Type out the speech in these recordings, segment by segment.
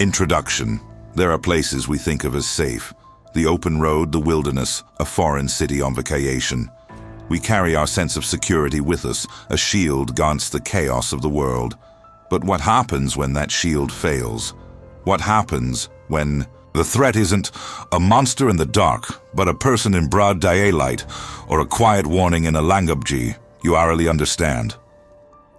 Introduction. There are places we think of as safe. The open road, the wilderness, a foreign city on vacation. We carry our sense of security with us, a shield against the chaos of the world. But what happens when that shield fails? What happens when the threat isn't a monster in the dark, but a person in broad daylight, or a quiet warning in a language you hardly understand?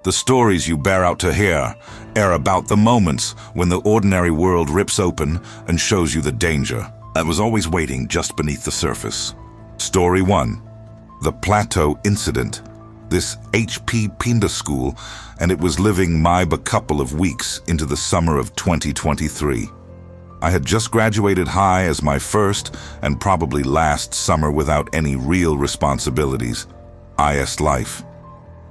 The stories you bear out to hear are about the moments when the ordinary world rips open and shows you the danger that was always waiting just beneath the surface. Story 1. The Plateau Incident. This HP Pinda school, and it was living a couple of weeks into the summer of 2023. I had just graduated high as my first and probably last summer without any real responsibilities. IS life.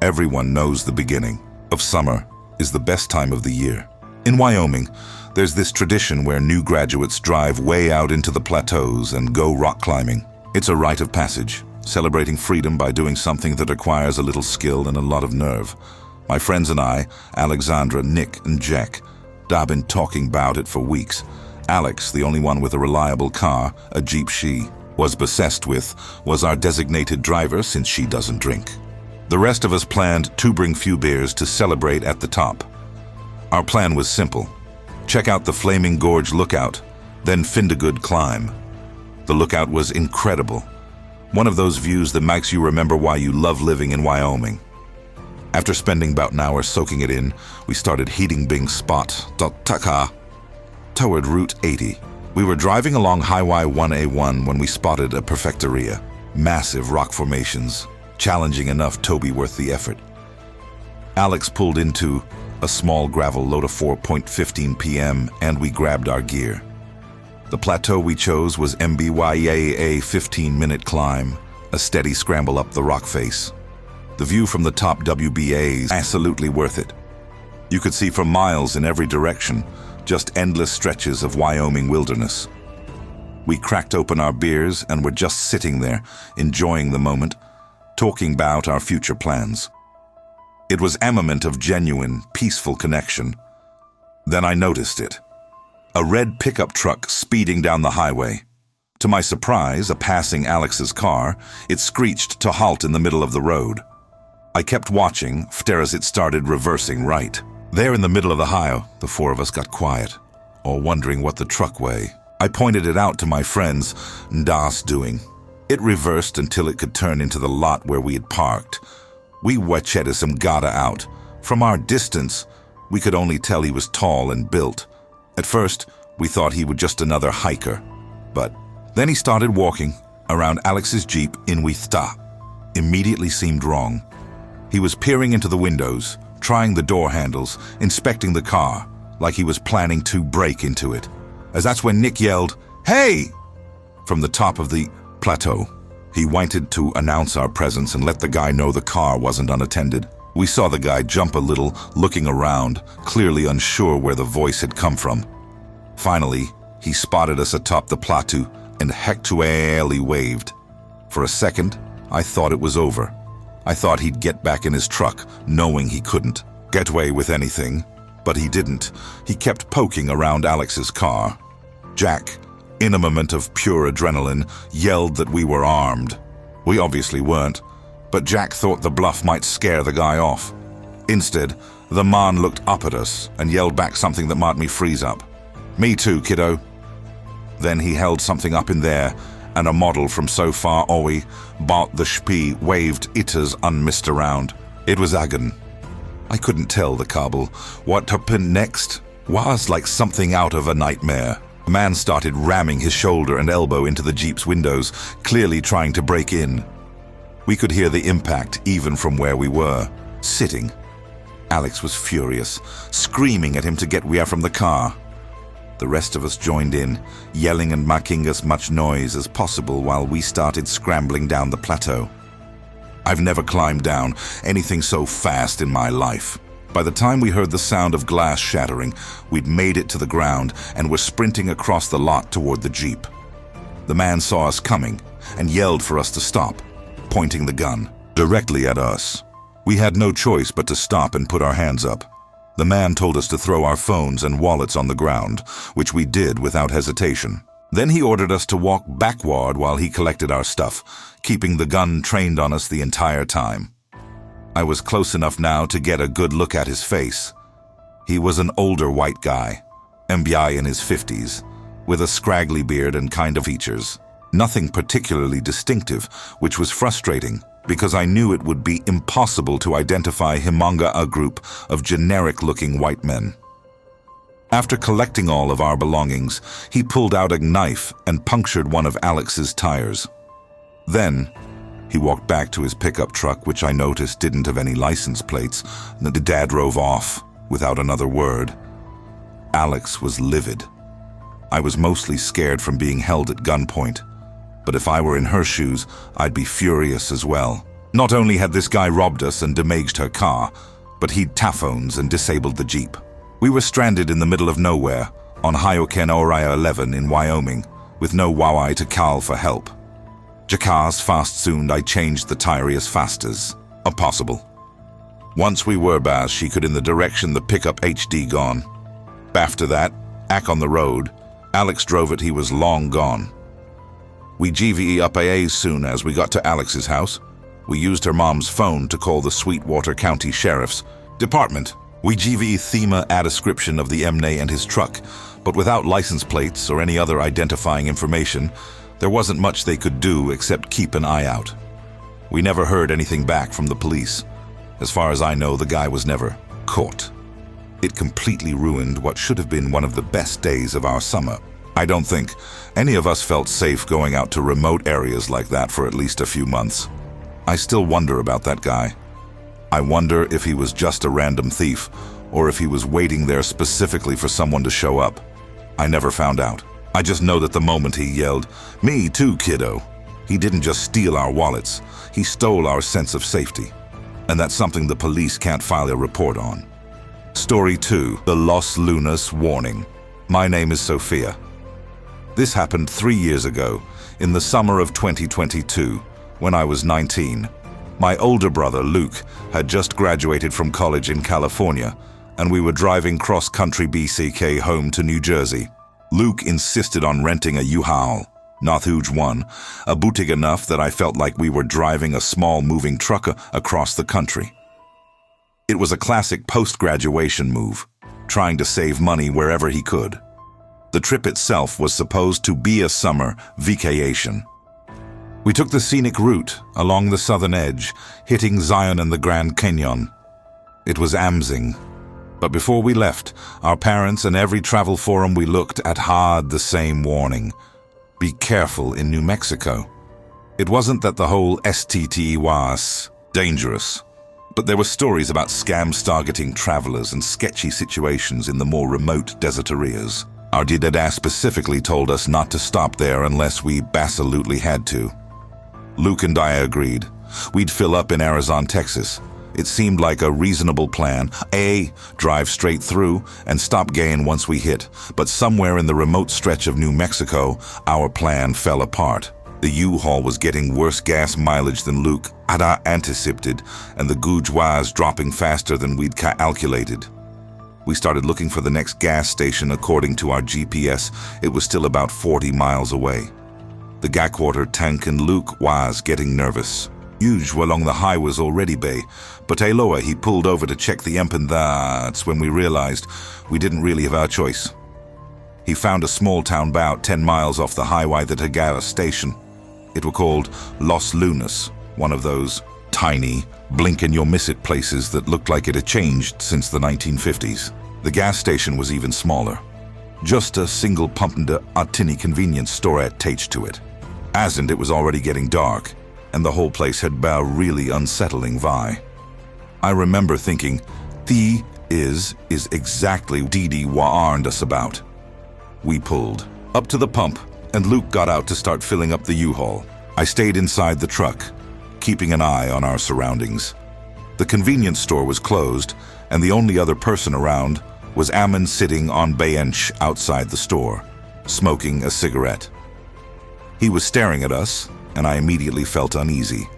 Everyone knows the beginning of summer is the best time of the year. In Wyoming, there's this tradition where new graduates drive way out into the plateaus and go rock climbing. It's a rite of passage, celebrating freedom by doing something that requires a little skill and a lot of nerve. My friends and I, Alexandra, Nick, and Jack, have been talking about it for weeks. Alex, the only one with a reliable car, a Jeep she was obsessed with, was our designated driver since she doesn't drink. The rest of us planned to bring few beers to celebrate at the top. Our plan was simple. Check out the Flaming Gorge lookout, then find a good climb. The lookout was incredible. One of those views that makes you remember why you love living in Wyoming. After spending about an hour soaking it in, we started heading Bing spot toward Route 80. We were driving along Highway 1A1 when we spotted a perfecteria. Massive rock formations, challenging enough to be worth the effort. Alex pulled into a small gravel load of 4:15 p.m. and we grabbed our gear. The plateau we chose was MBYA, a 15-minute climb, a steady scramble up the rock face. The view from the top WBA is absolutely worth it. You could see for miles in every direction, just endless stretches of Wyoming wilderness. We cracked open our beers and were just sitting there, enjoying the moment, talking about our future plans. It was a moment of genuine, peaceful connection. Then I noticed it. A red pickup truck speeding down the highway. To my surprise, a passing Alex's car, it screeched to halt in the middle of the road. I kept watching, as it started reversing right. There in the middle of the highway, the four of us got quiet, all wondering what the truck way. I pointed it out to my friends, Das doing. It reversed until it could turn into the lot where we had parked. We wetchetted some gata out. From our distance, we could only tell he was tall and built. At first, we thought he was just another hiker. But then he started walking around Alex's Jeep in Rijeka. Immediately seemed wrong. He was peering into the windows, trying the door handles, inspecting the car, like he was planning to break into it. As that's when Nick yelled, "Hey!" from the top of the plateau. He wanted to announce our presence and let the guy know the car wasn't unattended. We saw the guy jump a little, looking around, clearly unsure where the voice had come from. Finally, he spotted us atop the plateau and hectually waved. For a second, I thought it was over. I thought he'd get back in his truck, knowing he couldn't get away with anything, but he didn't. He kept poking around Alex's car. Jack, in a moment of pure adrenaline, yelled that we were armed. We obviously weren't, but Jack thought the bluff might scare the guy off. Instead, the man looked up at us and yelled back something that made me freeze up. "Me too, kiddo." Then he held something up in there, and a model from so far away bought the shpee waved itas unmissed around. It was Agan. I couldn't tell the Kabul. What happened next was like something out of a nightmare. A man started ramming his shoulder and elbow into the Jeep's windows, clearly trying to break in. We could hear the impact even from where we were, sitting. Alex was furious, screaming at him to get away from the car. The rest of us joined in, yelling and making as much noise as possible while we started scrambling down the plateau. I've never climbed down anything so fast in my life. By the time we heard the sound of glass shattering, we'd made it to the ground and were sprinting across the lot toward the Jeep. The man saw us coming and yelled for us to stop, pointing the gun directly at us. We had no choice but to stop and put our hands up. The man told us to throw our phones and wallets on the ground, which we did without hesitation. Then he ordered us to walk backward while he collected our stuff, keeping the gun trained on us the entire time. I was close enough now to get a good look at his face. He was an older white guy, MBI in his 50s, with a scraggly beard and kind of features. Nothing particularly distinctive, which was frustrating, because I knew it would be impossible to identify him among a group of generic-looking white men. After collecting all of our belongings, he pulled out a knife and punctured one of Alex's tires. Then, he walked back to his pickup truck, which I noticed didn't have any license plates, and the dad drove off without another word. Alex was livid. I was mostly scared from being held at gunpoint, but if I were in her shoes, I'd be furious as well. Not only had this guy robbed us and damaged her car, but he'd taphones and disabled the Jeep. We were stranded in the middle of nowhere, on Rijeka 11 in Wyoming, with no Huawei to call for help. Jacars fast soon I changed the tire as fast as possible. Once we were back, she could in the direction the pickup HD gone. After that, ack on the road, Alex drove it, he was long gone. We GVE up AA soon as we got to Alex's house. We used her mom's phone to call the Sweetwater County Sheriff's Department. We GVE thema a description of the MNA and his truck, but without license plates or any other identifying information, there wasn't much they could do except keep an eye out. We never heard anything back from the police. As far as I know, the guy was never caught. It completely ruined what should have been one of the best days of our summer. I don't think any of us felt safe going out to remote areas like that for at least a few months. I still wonder about that guy. I wonder if he was just a random thief, or if he was waiting there specifically for someone to show up. I never found out. I just know that the moment he yelled, "Me too, kiddo," he didn't just steal our wallets, he stole our sense of safety. And that's something the police can't file a report on. Story 2, the Los Lunas Warning. My name is Sophia. This happened 3 years ago, in the summer of 2022, when I was 19. My older brother, Luke, had just graduated from college in California, and we were driving cross-country BCK home to New Jersey. Luke insisted on renting a U-Haul, not huge one, a boutique enough that I felt like we were driving a small moving truck across the country. It was a classic post-graduation move, trying to save money wherever he could. The trip itself was supposed to be a summer vacation. We took the scenic route along the southern edge, hitting Zion and the Grand Canyon. It was amazing. But before we left, our parents and every travel forum we looked at had the same warning. Be careful in New Mexico. It wasn't that the whole STT was dangerous, but there were stories about scams targeting travelers and sketchy situations in the more remote desert areas. Our dad specifically told us not to stop there unless we absolutely had to. Luke and I agreed. We'd fill up in Arizona, Texas. It seemed like a reasonable plan. Drive straight through and stop gain once we hit. But somewhere in the remote stretch of New Mexico, our plan fell apart. The U-Haul was getting worse gas mileage than Luke had anticipated, and the gauge was dropping faster than we'd calculated. We started looking for the next gas station. According to our GPS, it was still about 40 miles away. The gaswater tank and Luke was getting nervous. Huge along the high was already bay, but lower he pulled over to check the and that's when we realized we didn't really have our choice. He found a small town about 10 miles off the highway that had a station. It was called Los Lunas, one of those tiny, blink-and-you'll-miss-it places that looked like it had changed since the 1950s. The gas station was even smaller. Just a single pump and a tinny convenience store attached to it. And it was already getting dark, and the whole place had a really unsettling vibe. I remember thinking, is exactly Dee warned us about. We pulled up to the pump, and Luke got out to start filling up the U-Haul. I stayed inside the truck, keeping an eye on our surroundings. The convenience store was closed, and the only other person around was Ammon sitting on bench outside the store, smoking a cigarette. He was staring at us, and I immediately felt uneasy.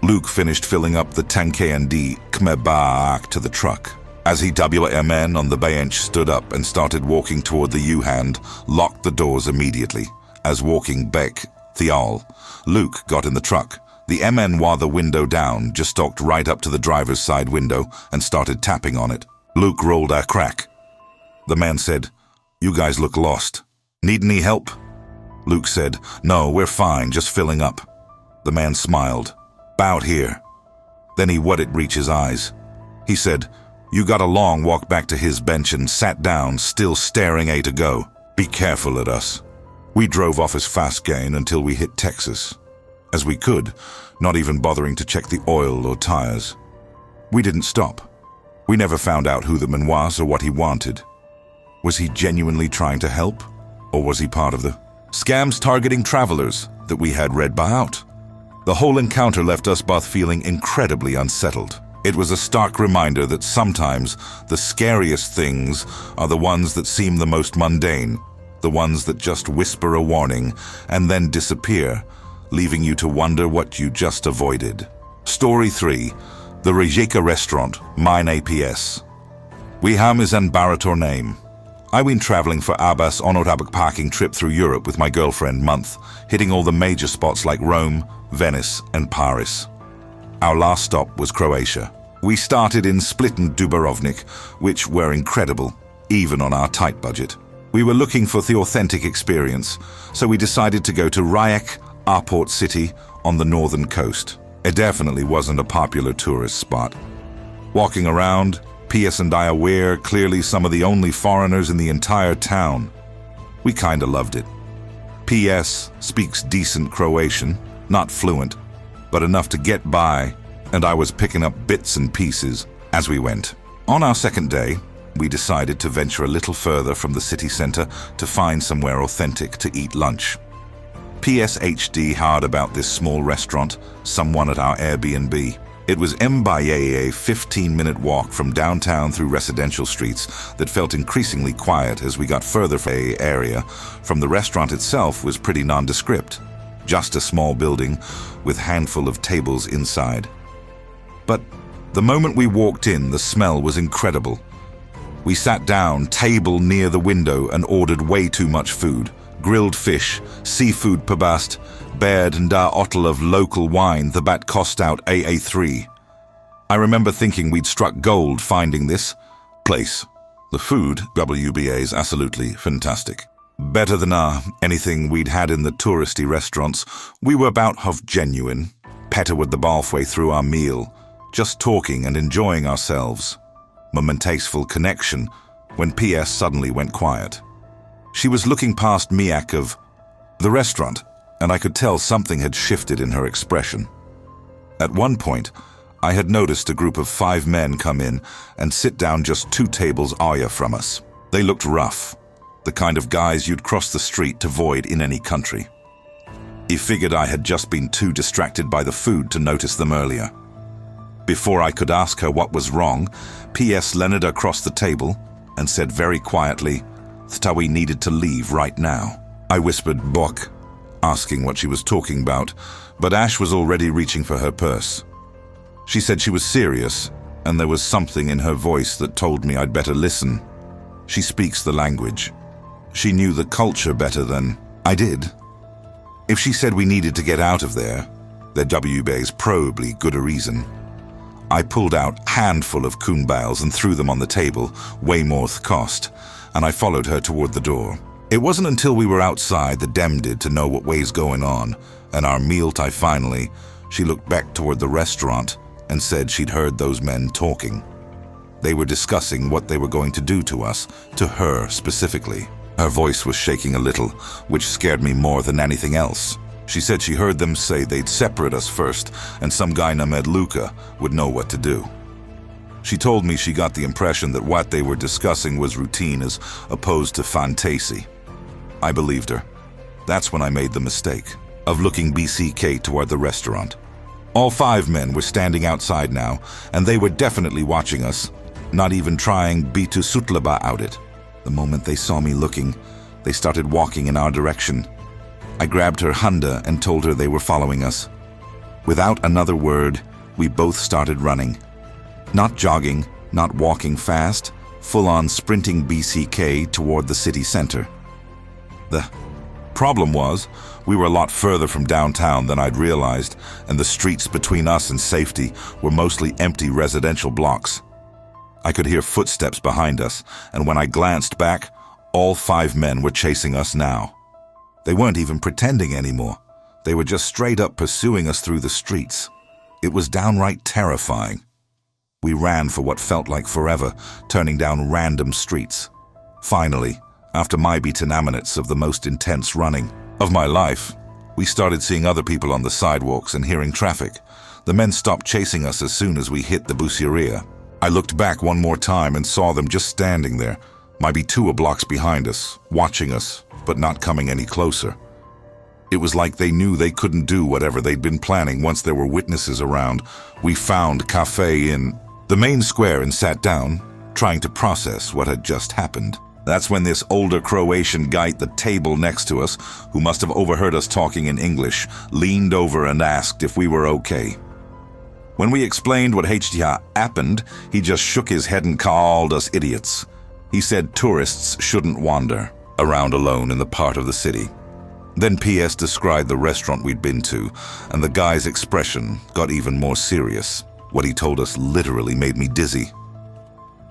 Luke finished filling up the tank and came back to the truck. As he WMN on the bench stood up and started walking toward the U-hand, locked the doors immediately. As walking back, Thial, Luke got in the truck. The MN while the window down just stalked right up to the driver's side window and started tapping on it. Luke rolled a crack. The man said, "You guys look lost. Need any help?" Luke said, "No, we're fine, just filling up." The man smiled. "'Bout here." Then he wouldn't reach his eyes. He said, "You got a long walk back to his bench and sat down, still staring to go. Be careful at us." We drove off as fast gain until we hit Texas. As we could, not even bothering to check the oil or tires. We didn't stop. We never found out who the man was or what he wanted. Was he genuinely trying to help? Or was he part of the scams targeting travelers that we had read about? The whole encounter left us both feeling incredibly unsettled. It was a stark reminder that sometimes the scariest things are the ones that seem the most mundane, the ones that just whisper a warning and then disappear, leaving you to wonder what you just avoided. Story 3. The Rijeka restaurant, mine APS. We ham is an Barator name. I been traveling for Abbas on a backpacking trip through Europe with my girlfriend month, hitting all the major spots like Rome, Venice, and Paris. Our last stop was Croatia. We started in Split and Dubrovnik, which were incredible, even on our tight budget. We were looking for the authentic experience, so we decided to go to Rijeka, our port city, on the northern coast. It definitely wasn't a popular tourist spot. Walking around, PS and I were clearly some of the only foreigners in the entire town. We kinda loved it. PS speaks decent Croatian, not fluent, but enough to get by, and I was picking up bits and pieces as we went. On our second day, we decided to venture a little further from the city center to find somewhere authentic to eat lunch. PSHD heard about this small restaurant, someone at our Airbnb. It was a 15-minute walk from downtown through residential streets that felt increasingly quiet as we got further from the area. From the restaurant itself was pretty nondescript, just a small building with a handful of tables inside. But the moment we walked in, the smell was incredible. We sat down, table near the window, and ordered way too much food. Grilled fish, seafood pabast, bared and a bottle of local wine the bat cost out AA3. I remember thinking we'd struck gold finding this place. The food, WBA, is absolutely fantastic. Better than anything we'd had in the touristy restaurants. We were about half genuine, petter with the halfway through our meal, just talking and enjoying ourselves. Momentous connection when PS suddenly went quiet. She was looking past Miak of the restaurant, and I could tell something had shifted in her expression. At one point, I had noticed a group of 5 men come in and sit down just 2 tables away from us. They looked rough, the kind of guys you'd cross the street to avoid in any country. He figured I had just been too distracted by the food to notice them earlier. Before I could ask her what was wrong, PS leaned across the table and said very quietly that we needed to leave right now. I whispered "Bok," asking what she was talking about, but Ash was already reaching for her purse. She said she was serious, and there was something in her voice that told me I'd better listen. She speaks the language. She knew the culture better than I did. If she said we needed to get out of there, their WBA's probably good a reason. I pulled out a handful of coon bales and threw them on the table, way more th cost, and I followed her toward the door. It wasn't until we were outside that Dem did to know what way's going on, and our meal time finally, she looked back toward the restaurant and said she'd heard those men talking. They were discussing what they were going to do to us, to her specifically. Her voice was shaking a little, which scared me more than anything else. She said she heard them say they'd separate us first, and some guy named Luca would know what to do. She told me she got the impression that what they were discussing was routine as opposed to fantasy. I believed her. That's when I made the mistake of looking BCK toward the restaurant. All 5 men were standing outside now, and they were definitely watching us, not even trying to sutlaba out it. The moment they saw me looking, they started walking in our direction. I grabbed her Honda and told her they were following us. Without another word, we both started running. Not jogging, not walking fast, full-on sprinting BCK toward the city center. The problem was, we were a lot further from downtown than I'd realized, and the streets between us and safety were mostly empty residential blocks. I could hear footsteps behind us, and when I glanced back, all 5 men were chasing us now. They weren't even pretending anymore. They were just straight up pursuing us through the streets. It was downright terrifying. We ran for what felt like forever, turning down random streets. Finally, after my beaten minutes of the most intense running of my life, we started seeing other people on the sidewalks and hearing traffic. The men stopped chasing us as soon as we hit the buceria. I looked back one more time and saw them just standing there, maybe 2 blocks behind us, watching us, but not coming any closer. It was like they knew they couldn't do whatever they'd been planning once there were witnesses around. We found cafe in the main square and sat down, trying to process what had just happened. That's when this older Croatian guy at the table next to us, who must have overheard us talking in English, leaned over and asked if we were okay. When we explained what had happened, he just shook his head and called us idiots. He said tourists shouldn't wander around alone in the part of the city. Then PS described the restaurant we'd been to, and the guy's expression got even more serious. What he told us literally made me dizzy.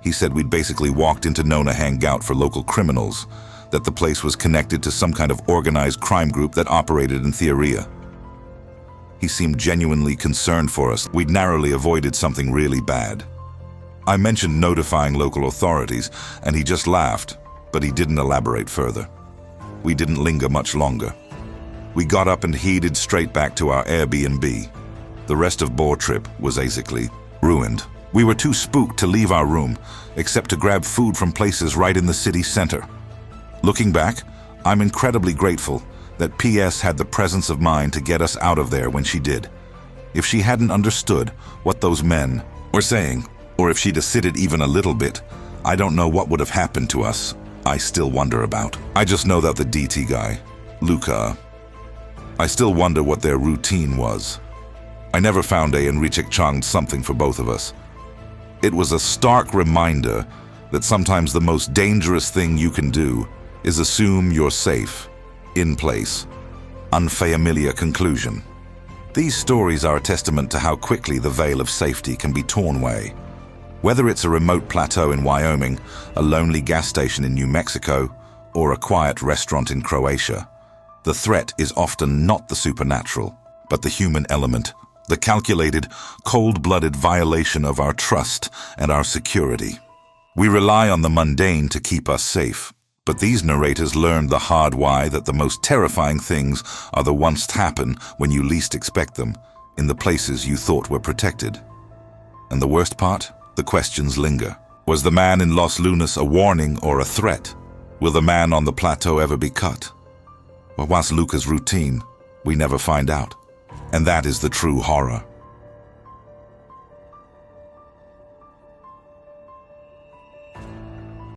He said we'd basically walked into Nona hangout for local criminals, that the place was connected to some kind of organized crime group that operated in Rijeka. He seemed genuinely concerned for us. We'd narrowly avoided something really bad. I mentioned notifying local authorities, and he just laughed, but he didn't elaborate further. We didn't linger much longer. We got up and headed straight back to our Airbnb. The rest of Boar trip was basically ruined. We were too spooked to leave our room, except to grab food from places right in the city center. Looking back, I'm incredibly grateful that PS had the presence of mind to get us out of there when she did. If she hadn't understood what those men were saying, or if she'd assisted even a little bit, I don't know what would have happened to us. I still wonder about. I just know that the DT guy, Luca, I still wonder what their routine was. I never found and Rijeka something for both of us. It was a stark reminder that sometimes the most dangerous thing you can do is assume you're safe, in place. Unfamiliar conclusion. These stories are a testament to how quickly the veil of safety can be torn away. Whether it's a remote plateau in Wyoming, a lonely gas station in New Mexico, or a quiet restaurant in Croatia, the threat is often not the supernatural, but the human element, the calculated, cold-blooded violation of our trust and our security. We rely on the mundane to keep us safe, but these narrators learned the hard way that the most terrifying things are the ones that happen when you least expect them, in the places you thought were protected. And the worst part? The questions linger. Was the man in Los Lunas a warning or a threat? Will the man on the plateau ever be cut? What was Luca's routine? We never find out. And that is the true horror.